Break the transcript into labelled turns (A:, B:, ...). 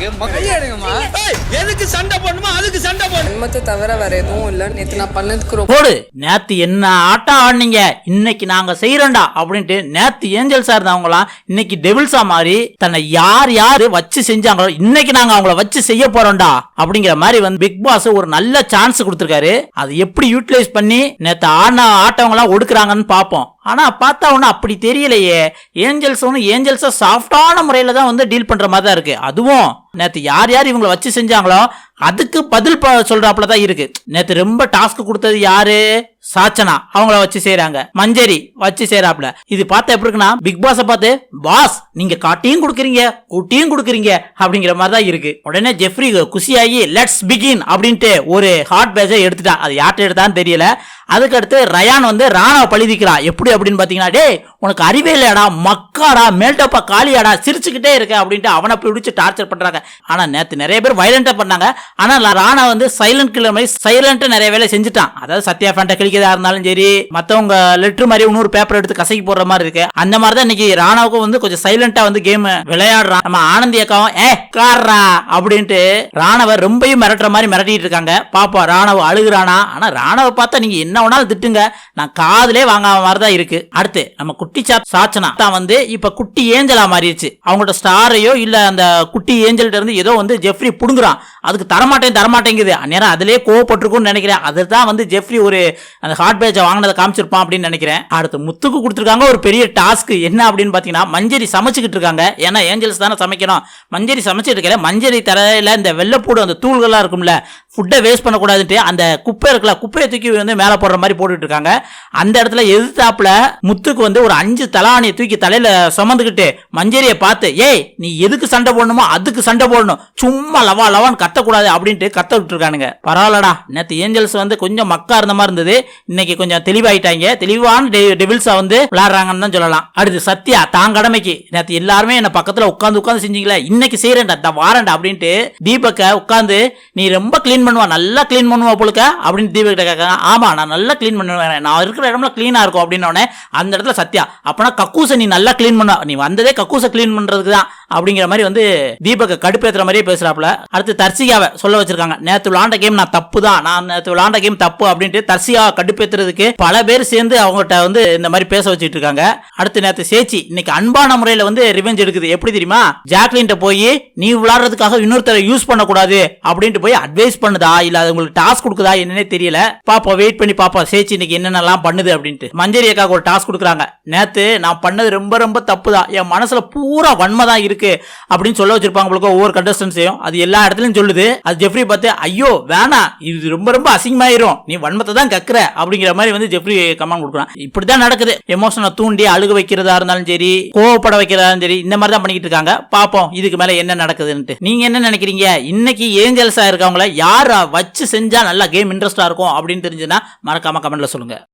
A: இருக்கு. எதுக்கு சண்டை போடணுமோ அதுக்கு சண்டை போடு.
B: மத்த தவிர வேற எதுவும் இல்ல. நேத்து நான் பண்ணதுக்கு
C: போடு. நேத்து என்ன ஆட்டம் ஆடுனீங்க, இன்னைக்கு நாங்க செய்யறோம்டா அப்படின்ட்டு நேத்து ஏஞ்சல்ஸா இருந்தவங்களாம் இன்னைக்கு டெவில்ஸா மாறி தன்னை யார் யாரு வச்சு செஞ்சாங்களோ இன்னைக்கு நாங்க அவங்கள வச்சு செய்ய போறோம்டா அப்படிங்கிற மாதிரி வந்து பிக் பாஸ் ஒரு நல்ல சான்ஸ் கொடுத்திருக்காரு. அதை எப்படி யூட்டிலைஸ் பண்ணி நேத்து ஆடின ஆட்டவங்க எல்லாம் ஒடுக்குறாங்கன்னு பாப்போம். ஆனா பார்த்தா ஒன்னும் அப்படி தெரியலையே. ஏஞ்சல்ஸ் ஒன்று ஏஞ்சல்ஸா சாஃப்டான முறையில தான் வந்து டீல் பண்ற மாதிரி தான் இருக்கு. அதுவும் நேத்து யார் யார் இவங்களை வச்சு செஞ்சாங்களோ அதுக்கு பதில் சொல்றாப்புல தான் இருக்கு. நேத்து ரொம்ப டாஸ்க் கொடுத்தது யாரு? சாச்சனா அவங்கள வச்சு செய்யறாங்க. மஞ்சரி வச்சு செய்யறாப்ல. இது பார்த்தா எப்படி இருக்குன்னா பிக் பாஸ பார்த்து பாஸ் நீங்க காட்டியும் கொடுக்குறீங்க கூட்டியும் கொடுக்குறீங்க அப்படிங்கிற மாதிரி தான் இருக்கு. உடனே ஜெஃப்ரி குஷியாகி லெட்ஸ் பிகின் அப்படின்ட்டு ஒரு ஹாட் பேஜை எடுத்துட்டான். அது யார்கிட்ட எடுத்தான்னு தெரியல. அதுக்கடுத்து ரயான் வந்து ராணாவை பழிதிக்கிறா. எப்படி அப்படின்னு பாத்தீங்கன்னா டே உனக்கு அறிவே இல்லையாடா, மக்காடா, மேல்டப்பா காலியாடா, சிரிச்சுக்கிட்டே இருக்க அப்படின்ட்டு அவனை பிடிச்சு டார்ச்சர் பண்றாங்க. ஆனா நேத்து நிறைய பேர் வயலண்டா பண்ணாங்க. ஆனா ராணா வந்து சைலண்ட் கில்லர் மாதிரி சைலண்டா நிறைய வேலை செஞ்சுட்டான். அதாவது சத்யா ஃபேண்ட கிளிக்கதா இருந்தாலும் சரி, மத்தவங்க லெட்டர் மாதிரி இன்னொரு பேப்பர் எடுத்து கசக்கி போடுற மாதிரி இருக்கு. அந்த மாதிரி தான் இன்னைக்கு ராணாவுக்கும் வந்து கொஞ்சம் சைலண்டா வந்து கேம் விளையாடுறான். நம்ம ஆனந்தி அக்காவும் கார்றா அப்படின்ட்டு ராணாவை ரொம்பவும் மிரட்டுற மாதிரி மிரட்டிட்டு இருக்காங்க. பாப்பா ராணாவை அழுகுறானா. ஆனா ராணாவை பார்த்தா நீங்க என்ன வேணாலும் திட்டுங்க, நான் காதலே வாங்காம மாதிரிதான் இருக்கு. அடுத்து நம்ம குட்டி சாச்சனா தான் வந்து இப்ப குட்டி ஏஞ்சலா மாறிடுச்சு. அவங்களோட ஸ்டாரையோ இல்ல அந்த குட்டி ஏஞ்சல்ட்ட இருந்து ஏதோ வந்து ஜெஃப்ரி புடுங்குறான். அதுக்கு தரமாட்டேங்குது. அந்நேரம் அதிலே கோவப்பட்டிருக்கும்னு நினைக்கிறேன். அதுதான் வந்து ஜெஃப்ரி ஒரு அந்த ஹார்ட் பேஜை வாங்கினதை காமிச்சிருப்பான் அப்படின்னு நினைக்கிறேன். அடுத்து முத்துக்கு கொடுத்துருக்காங்க ஒரு பெரிய டாஸ்க். என்ன அப்படின்னு பாத்தீங்கன்னா மஞ்சரி சமைச்சுக்கிட்டு இருக்காங்க. ஏன்னா ஏஞ்சல்ஸ் தானே சமைக்கணும். மஞ்சரி சமைச்சிட்டு இருக்க. மஞ்சரி தரையில இந்த வெள்ளைப்பூடு அந்த தூள்கள்லாம் இருக்கும்ல, ஃபுட்டை வேஸ்ட் பண்ணக்கூடாதுன்ட்டு அந்த குப்பை இருக்குல்ல, குப்பையை தூக்கி வந்து மேலே போடுற மாதிரி போட்டுட்டு இருக்காங்க. அந்த இடத்துல எதிர்த்தாப்புல முத்துக்கு வந்து ஒரு 5 தலானியை தூக்கி தலையில சுமந்துக்கிட்டு மஞ்சரியை பார்த்து ஏய் நீ எதுக்கு சண்டை போடணுமோ அதுக்கு சண்டை போடணும், சும்மா லவான்னு கத்தக்கூடாது அப்படின்ட்டு கத்த விட்டு இருக்கானுங்க. பரவாயில்லடா, நேற்று ஏஞ்சல்ஸ் வந்து கொஞ்சம் மக்கா இருந்த மாதிரி இருந்தது. இன்னைக்கு கொஞ்சம் தெளிவாயிட்டாங்க. தெளிவான டெவில்ஸா வந்து விளையாடுறாங்கன்னு தான் சொல்லலாம். அடுத்து சத்யா தான் கடமைக்கு நேற்று எல்லாருமே என்ன பக்கத்துல உட்காந்து செஞ்சீங்களா, இன்னைக்கு செய்யறேன்டா வாரேன்டா அப்படின்ட்டு தீபக்க உட்காந்து நீ ரொம்ப கிளீன் பண்ணுவா, நல்லா கிளீன் பண்ணுவா போலுக்க அப்படின்னு தீபக் கிட்ட கேட்காங்க. ஆமா நான் நல்லா கிளீன் பண்ணுவேன், நான் இருக்கிற இடம்லாம் கிளீனா இருக்கும் அப்படின்னு அந்த இடத்துல சத்யா அப்பனா கக்கூசை நீ நல்லா கிளீன் பண்ண, நீ வந்ததே கக்கூசை கிளீன் பண்றதுக்கு தான் அப்படிங்கிற மாதிரி வந்து தீபக்க கடுப்பேத்துற மாதிரியே பேசுறாப்புல. அடுத்து தர்சிகாவை சொல்ல வச்சிருக்காங்க. நேத்து விளாண்ட கேம் நான் தப்பு தான், நான் நேத்து விளாண்ட கேம் தப்பு அப்படின்ட்டு தர்சிகாவை கடுப்பேத்துறதுக்கு பல பேர் சேர்ந்து அவங்ககிட்ட வந்து இந்த மாதிரி பேச வச்சுட்டு இருக்காங்க. அடுத்து நேத்து சேச்சி இன்னைக்கு அன்பான முறையில வந்து ரிவெஞ்ச் எடுக்குது. எப்படி தெரியுமா, ஜாக்லின்ட்ட போய் நீ விளாடுறதுக்காக இன்னொருத்தரை யூஸ் பண்ணக்கூடாது அப்படின்ட்டு போய் அட்வைஸ் பண்ணுதா இல்ல அது உங்களுக்கு டாஸ்க் கொடுக்குதா என்னன்னே தெரியல. பாப்பா வெயிட் பண்ணி பாப்பா சேச்சி இன்னைக்கு என்னென்னலாம் பண்ணுது அப்படின்ட்டு. மஞ்சரி அக்காவுக்கு ஒரு டாஸ்க் கொடுக்குறாங்க. நேத்து நான் பண்ணது ரொம்ப ரொம்ப தப்பு தான், என் மனசுல பூரா வன்மை தான் இருக்கு அப்படின்னு சொல்ல வச்சிருப்பாங்க ஒவ்வொரு கண்டஸ்டன்ஸையும். அது எல்லா இடத்துலயும் சொல்லுது. அது ஜெஃப்ரி பார்த்து ஐயோ வேணா இது ரொம்ப ரொம்ப அசிங்கமாயிரும், நீ வன்மத்தை தான் கக்குற அப்படிங்கிற மாதிரி வந்து ஜெஃப்ரி கமெண்ட் கொடுக்குறான். இப்படிதான் நடக்குது. எமோஷனை தூண்டி அழுக வைக்கிறதா இருந்தாலும் சரி, கோவப்பட வைக்கிறதா இருந்தாலும் சரி, இந்த மாதிரி தான் பண்ணிக்கிட்டு இருக்காங்க. பாப்போம் இதுக்கு மேல என்ன நடக்குதுன்னு. நீங்க என்ன நினைக்கிறீங்க? இன்னைக்கு ஏஞ்சல்ஸா இருக்கவங்கள யார வச்சு செஞ்சா நல்லா கேம் இன்ட்ரெஸ்டா இருக்கும் அப்படின்னு தெரிஞ்சுன்னா மறக்காம கமெண்ட்ல சொல்லுங்க.